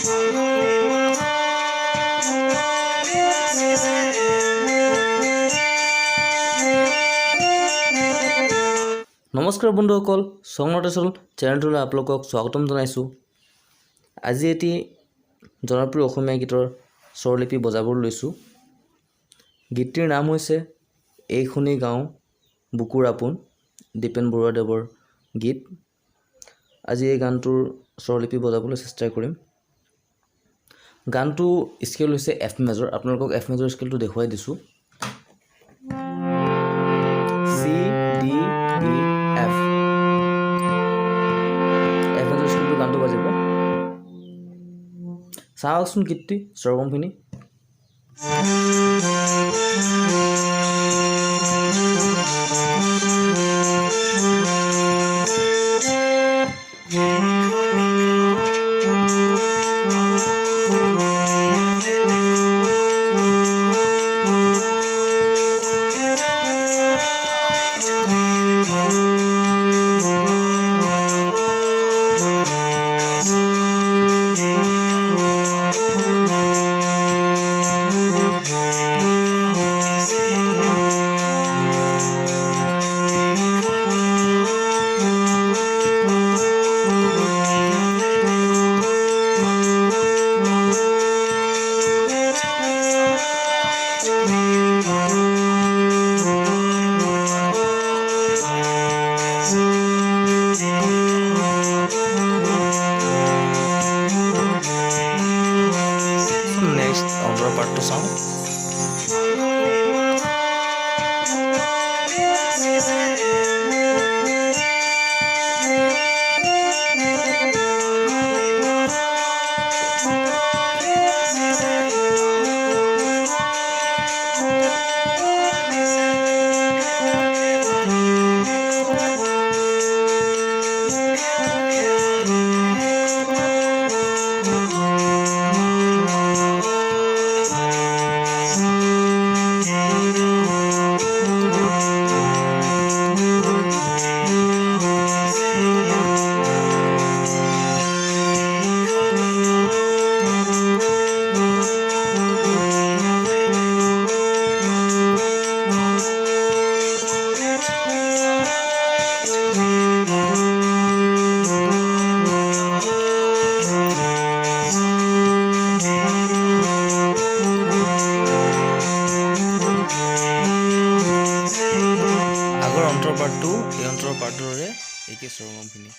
নমস্কাৰ বন্ধুসকল, সংনটেশ্যন চেনেলটোলৈ আপোনালোকক স্বাগতম জনাইছোঁ। আজি এটি জনপ্ৰিয় অসমীয়া গীতৰ স্বৰলিপি বজাবলৈ লৈছোঁ। গীতটিৰ নাম হৈছে এইখনি গাঁও বুকুৰ আপোন, দীপেন বৰুৱাদেৱৰ গীত। আজি এই গানটোৰ স্বৰলিপি বজাবলৈ চেষ্টা কৰিম। গানটো স্কেল হৈছে এফ মেজৰ। আপোনালোকক এফ মেজৰ স্কেলটো দেখুৱাই দিছোঁ। C D E F major স্কেলটো গানটো বাজিব। চাওকচোন গীতটি স্বৰগমখিনি। নেক্সট অন্তৰ পাৰ্টটো চাওঁ। আগৰ অন্তৰ পাৰ্টটো এই অন্তৰ পাৰ্টৰে একে স্বৰগমখিনি।